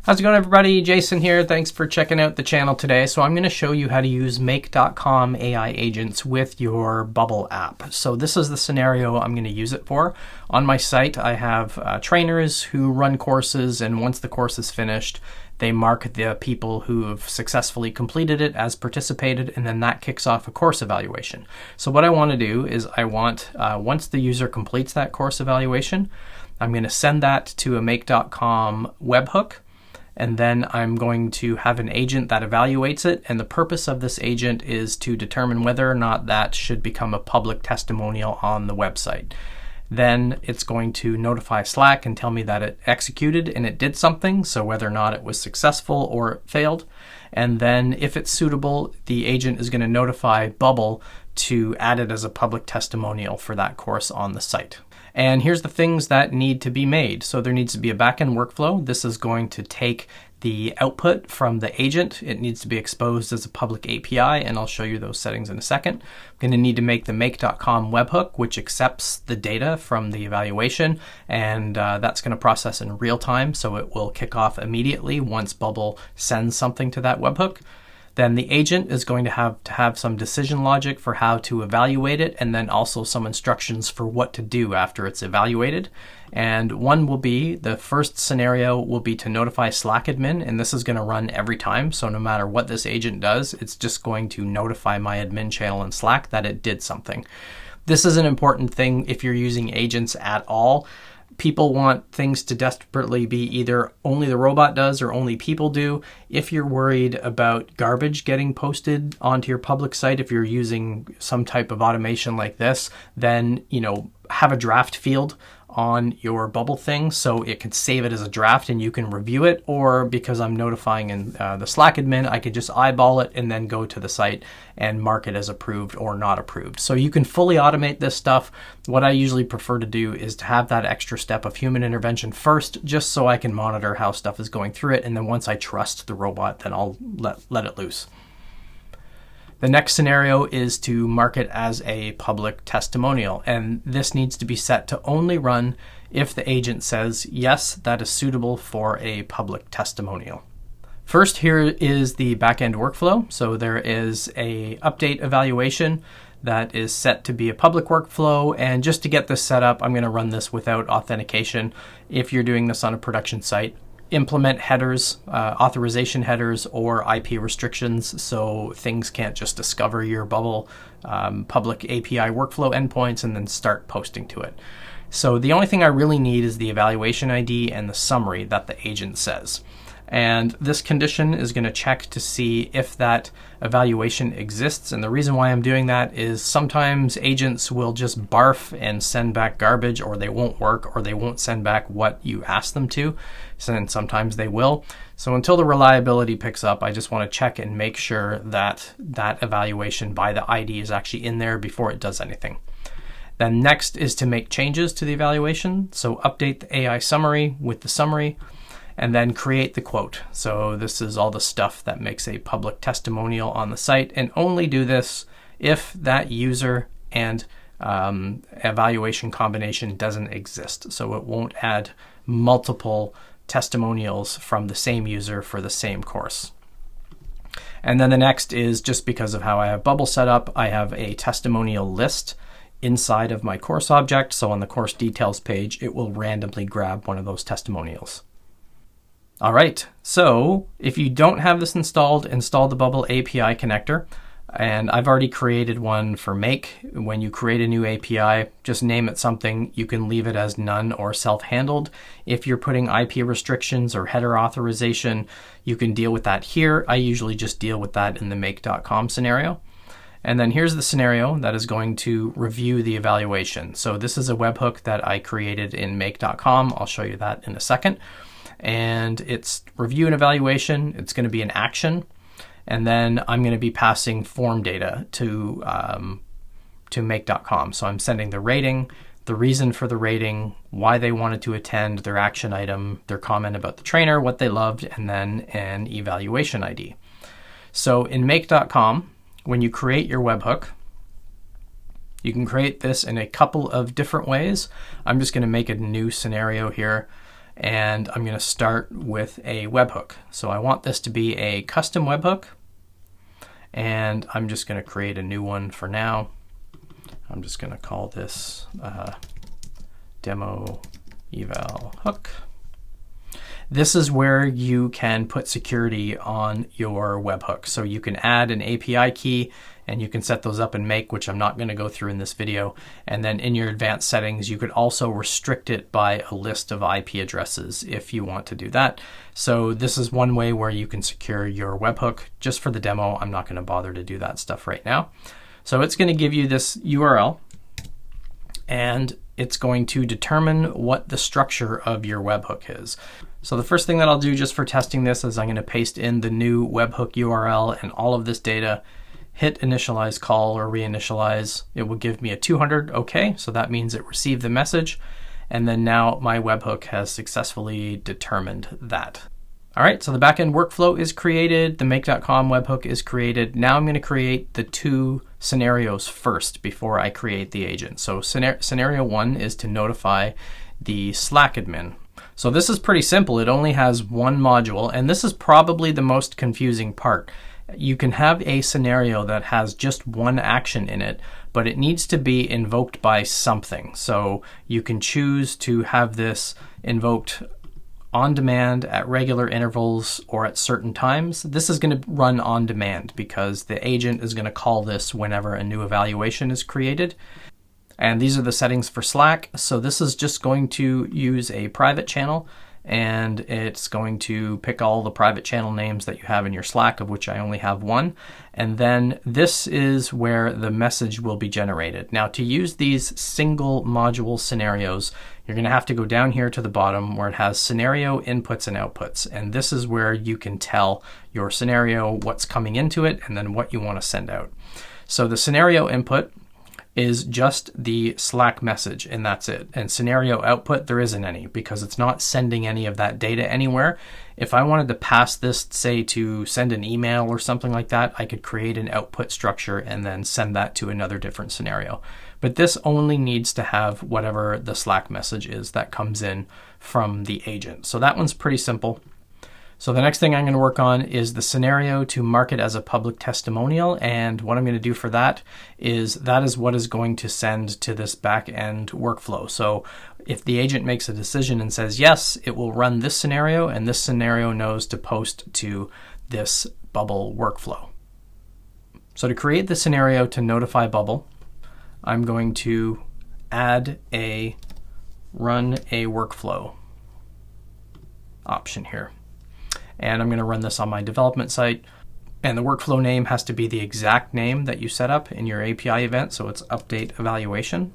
How's it going, everybody? Jason here. Thanks for checking out the channel today. So I'm going to show you how to use make.com AI agents with your Bubble app. So this is the scenario I'm going to use it for. On my site, I have trainers who run courses, and once the course is finished, they mark the people who have successfully completed it as participated, and then that kicks off a course evaluation. So what I want to do is once the user completes that course evaluation, I'm going to send that to a make.com webhook. And then I'm going to have an agent that evaluates it. And the purpose of this agent is to determine whether or not that should become a public testimonial on the website. Then it's going to notify Slack and tell me that it executed and it did something, so whether or not it was successful or it failed. And then if it's suitable, the agent is going to notify Bubble to add it as a public testimonial for that course on the site. And here's the things that need to be made. So there needs to be a backend workflow. This is going to take the output from the agent. It needs to be exposed as a public API, and I'll show you those settings in a second. I'm going to need to make the make.com webhook, which accepts the data from the evaluation, and that's going to process in real time, so it will kick off immediately once Bubble sends something to that webhook. Then the agent is going to have some decision logic for how to evaluate it, and then also some instructions for what to do after it's evaluated. And one will be, the first scenario will be to notify Slack admin, and this is going to run every time. So no matter what this agent does, it's just going to notify my admin channel in Slack that it did something. This is an important thing if you're using agents at all. People want things to desperately be either only the robot does or only people do. If you're worried about garbage getting posted onto your public site, if you're using some type of automation like this, then, have a draft field on your Bubble thing so it can save it as a draft and you can review it. Or because I'm notifying in the Slack admin, I could just eyeball it and then go to the site and mark it as approved or not approved. So you can fully automate this stuff. What I usually prefer to do is to have that extra step of human intervention first, just so I can monitor how stuff is going through it. And then once I trust the robot, then I'll let it loose. The next scenario is to mark it as a public testimonial, and this needs to be set to only run if the agent says, yes, that is suitable for a public testimonial. First, here is the backend workflow. So there is a update evaluation that is set to be a public workflow, and just to get this set up, I'm going to run this without authentication. If you're doing this on a production site, implement headers, authorization headers, or IP restrictions so things can't just discover your Bubble public API workflow endpoints and then start posting to it. So the only thing I really need is the evaluation ID and the summary that the agent says. And this condition is going to check to see if that evaluation exists. And the reason why I'm doing that is sometimes agents will just barf and send back garbage, or they won't work, or they won't send back what you ask them to. And sometimes they will. So until the reliability picks up, I just want to check and make sure that that evaluation by the ID is actually in there before it does anything. Then next is to make changes to the evaluation. So update the AI summary with the summary, and then create the quote. So this is all the stuff that makes a public testimonial on the site, and only do this if that user and evaluation combination doesn't exist. So it won't add multiple testimonials from the same user for the same course. And then the next is, just because of how I have Bubble set up, I have a testimonial list inside of my course object. So on the course details page, it will randomly grab one of those testimonials. All right, so if you don't have this installed, install the Bubble API connector. And I've already created one for Make. When you create a new API, just name it something. You can leave it as none or self-handled. If you're putting IP restrictions or header authorization, you can deal with that here. I usually just deal with that in the make.com scenario. And then here's the scenario that is going to review the evaluation. So this is a webhook that I created in make.com. I'll show you that in a second. And it's review and evaluation. It's going to be an action. And then I'm going to be passing form data to make.com. So I'm sending the rating, the reason for the rating, why they wanted to attend, their action item, their comment about the trainer, what they loved, and then an evaluation ID. So in make.com, when you create your webhook, you can create this in a couple of different ways. I'm just going to make a new scenario here. and I'm going to start with a webhook. So I want this to be a custom webhook, and I'm just going to create a new one for now. I'm just going to call this demo eval hook. This is where you can put security on your webhook. So you can add an API key, and you can set those up in Make, which I'm not going to go through in this video. And then in your advanced settings, you could also restrict it by a list of IP addresses if you want to do that. So this is one way where you can secure your webhook. Just for the demo, I'm not going to bother to do that stuff right now. So it's going to give you this URL, and it's going to determine what the structure of your webhook is. So the first thing that I'll do just for testing this is I'm going to paste in the new webhook URL and all of this data, hit initialize call or reinitialize. It will give me a 200 OK, so that means it received the message. And then now my webhook has successfully determined that. All right, so the backend workflow is created, the make.com webhook is created. Now I'm going to create the two scenarios first before I create the agent. So scenario one is to notify the Slack admin. So this is pretty simple. It only has one module, and this is probably the most confusing part. You can have a scenario that has just one action in it, but it needs to be invoked by something. So you can choose to have this invoked on demand at regular intervals or at certain times. This is going to run on demand because the agent is going to call this whenever a new evaluation is created. And these are the settings for Slack. So this is just going to use a private channel, and it's going to pick all the private channel names that you have in your Slack, of which I only have one. And then this is where the message will be generated. Now, to use these single module scenarios, you're going to have to go down here to the bottom where it has scenario inputs and outputs. And this is where you can tell your scenario what's coming into it and then what you want to send out. So the scenario input is just the Slack message, and that's it. And scenario output, there isn't any because it's not sending any of that data anywhere. If I wanted to pass this, say, to send an email or something like that, I could create an output structure and then send that to another different scenario. But this only needs to have whatever the Slack message is that comes in from the agent. So that one's pretty simple. So the next thing I'm going to work on is the scenario to mark it as a public testimonial. And what I'm going to do for that is what is going to send to this back-end workflow. So if the agent makes a decision and says yes, it will run this scenario, and this scenario knows to post to this Bubble workflow. So to create the scenario to notify Bubble, I'm going to add a run a workflow option here. And I'm going to run this on my development site. And the workflow name has to be the exact name that you set up in your API event. So it's update evaluation.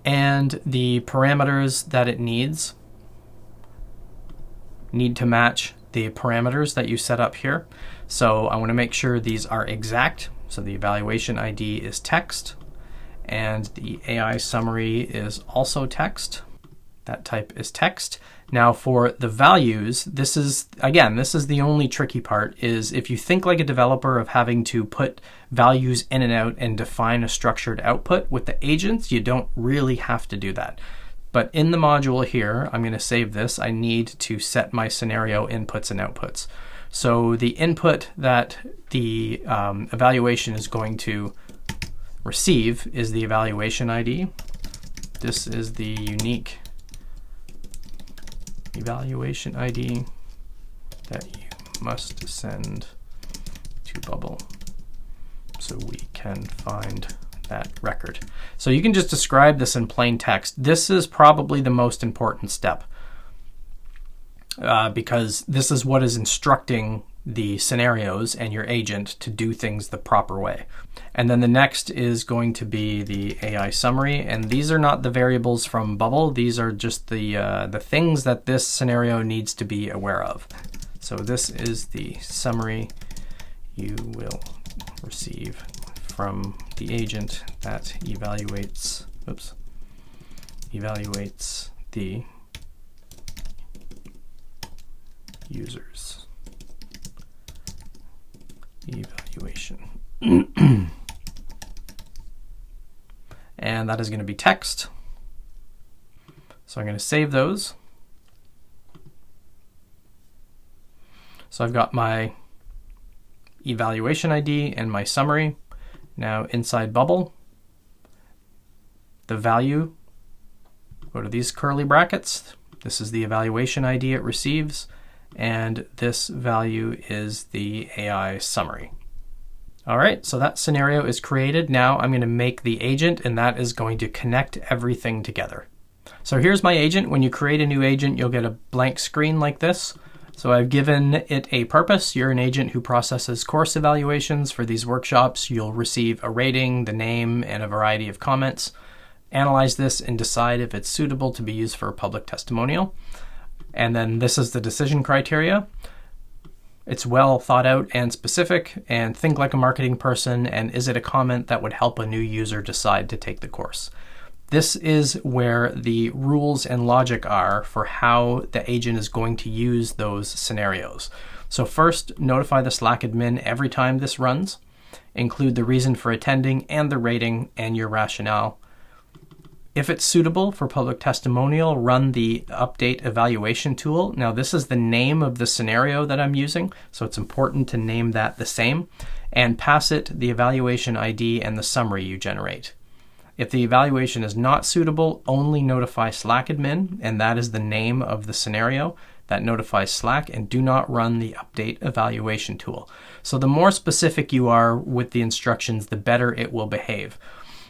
And the parameters that it needs need to match the parameters that you set up here. So I want to make sure these are exact. So the evaluation ID is text, and the AI summary is also text. That type is text. Now for the values, this is the only tricky part, is if you think like a developer of having to put values in and out and define a structured output with the agents, you don't really have to do that. But in the module here, I'm going to save this. I need to set my scenario inputs and outputs. So the input that the evaluation is going to receive is the evaluation ID. This is the unique evaluation ID that you must send to Bubble so we can find that record. So you can just describe this in plain text. This is probably the most important step because this is what is instructing the scenarios and your agent to do things the proper way. And then the next is going to be the AI summary, and these are not the variables from Bubble. These are just the things that this scenario needs to be aware of. So this is the summary you will receive from the agent that evaluates the user's evaluation. And that is going to be text. So I'm going to save those. So I've got my evaluation ID and my summary. Now inside bubble, the value, go to these curly brackets. This is the evaluation ID it receives, and this value is the AI summary. All right, so that scenario is created. Now I'm going to make the agent, and that is going to connect everything together. So here's my agent. When you create a new agent, you'll get a blank screen like this. So I've given it a purpose. You're an agent who processes course evaluations. For these workshops, you'll receive a rating, the name, and a variety of comments. Analyze this and decide if it's suitable to be used for a public testimonial. And then this is the decision criteria. It's well thought out and specific, and think like a marketing person, and is it a comment that would help a new user decide to take the course? This is where the rules and logic are for how the agent is going to use those scenarios. So first, notify the Slack admin every time this runs. Include the reason for attending and the rating and your rationale. If it's suitable for public testimonial, run the update evaluation tool. Now this is the name of the scenario that I'm using, so it's important to name that the same, and pass it the evaluation ID and the summary you generate. If the evaluation is not suitable, only notify Slack admin, and that is the name of the scenario that notifies Slack, and do not run the update evaluation tool. So the more specific you are with the instructions, the better it will behave.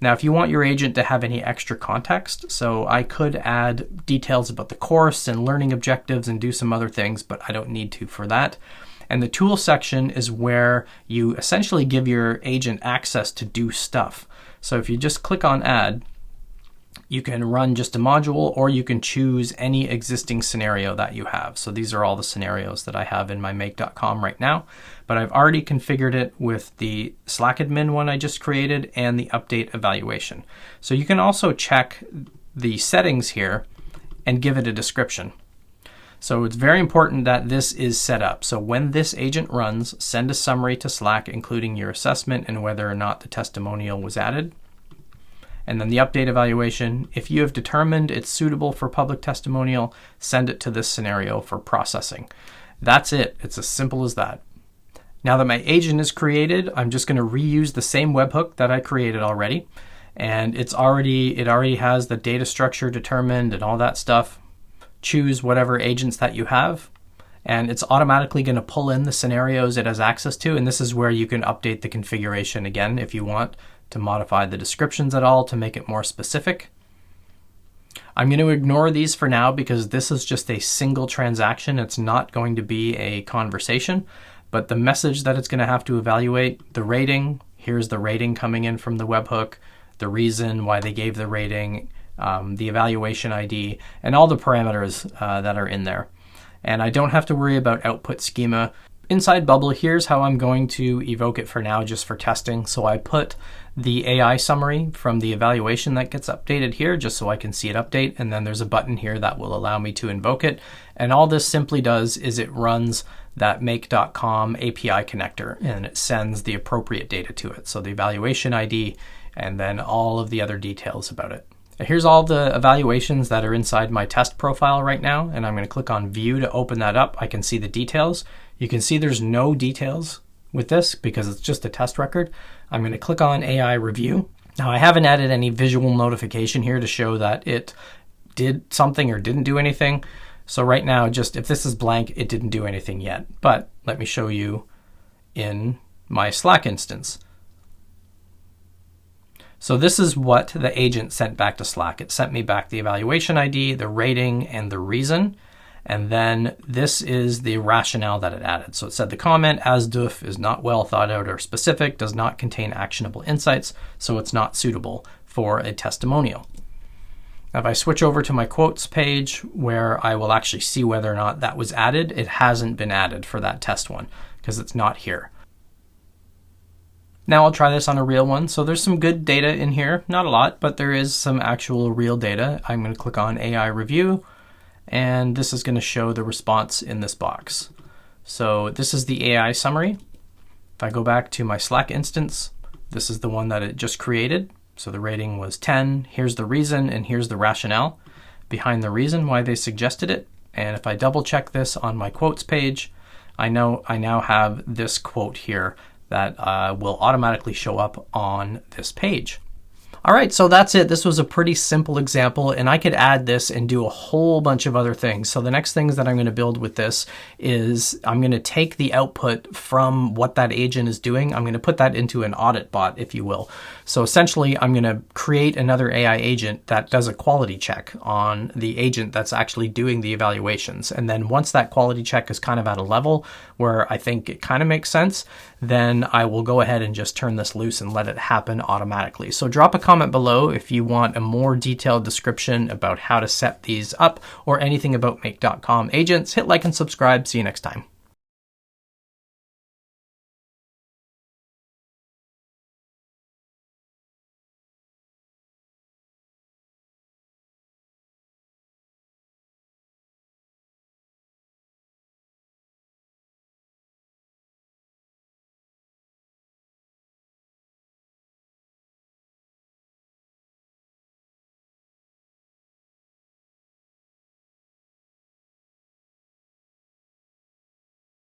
Now, if you want your agent to have any extra context, so I could add details about the course and learning objectives and do some other things, but I don't need to for that. And the tool section is where you essentially give your agent access to do stuff. So if you just click on add, you can run just a module, or you can choose any existing scenario that you have. So these are all the scenarios that I have in my make.com right now, but I've already configured it with the Slack admin one I just created and the update evaluation. So you can also check the settings here and give it a description. So it's very important that this is set up. So when this agent runs, send a summary to Slack, including your assessment and whether or not the testimonial was added. And then the update evaluation, if you have determined it's suitable for public testimonial, send it to this scenario for processing. That's it. It's as simple as that. Now that my agent is created, I'm just going to reuse the same webhook that I created already. And it already has the data structure determined and all that stuff. Choose whatever agents that you have, and it's automatically going to pull in the scenarios it has access to. And this is where you can update the configuration again if you want to modify the descriptions at all to make it more specific. I'm going to ignore these for now because this is just a single transaction. It's not going to be a conversation, but the message that it's going to have to evaluate, the rating, here's the rating coming in from the webhook, the reason why they gave the rating, the evaluation ID, and all the parameters that are in there. And I don't have to worry about output schema. Inside Bubble, here's how I'm going to evoke it for now, just for testing. So I put the AI summary from the evaluation that gets updated here, just so I can see it update. And then there's a button here that will allow me to invoke it. And all this simply does is it runs that make.com API connector, and it sends the appropriate data to it. So the evaluation ID, and then all of the other details about it. Here's all the evaluations that are inside my test profile right now, and I'm going to click on View to open that up. I can see the details. You can see there's no details with this because it's just a test record. I'm going to click on AI Review. Now, I haven't added any visual notification here to show that it did something or didn't do anything. So right now, just if this is blank, it didn't do anything yet. But let me show you in my Slack instance. So this is what the agent sent back to Slack. It sent me back the evaluation ID, the rating, and the reason. And then this is the rationale that it added. So it said the comment as doof is not well thought out or specific, does not contain actionable insights, so it's not suitable for a testimonial. Now, if I switch over to my quotes page where I will actually see whether or not that was added, it hasn't been added for that test one because it's not here. Now I'll try this on a real one. So there's some good data in here, not a lot, but there is some actual real data. I'm going to click on AI Review, and this is going to show the response in this box. So this is the AI summary. If I go back to my Slack instance, this is the one that it just created. So the rating was 10. Here's the reason, and here's the rationale. behind the reason why they suggested it. And if I double check this on my quotes page, I now have this quote here that will automatically show up on this page. All right, so that's it. This was a pretty simple example, and I could add this and do a whole bunch of other things. So the next things that I'm going to build with this is I'm going to take the output from what that agent is doing. I'm going to put that into an audit bot, if you will. So essentially, I'm going to create another AI agent that does a quality check on the agent that's actually doing the evaluations. And then once that quality check is kind of at a level where I think it kind of makes sense, then I will go ahead and just turn this loose and let it happen automatically. So drop a comment below if you want a more detailed description about how to set these up or anything about make.com agents. Hit like and subscribe. See you next time.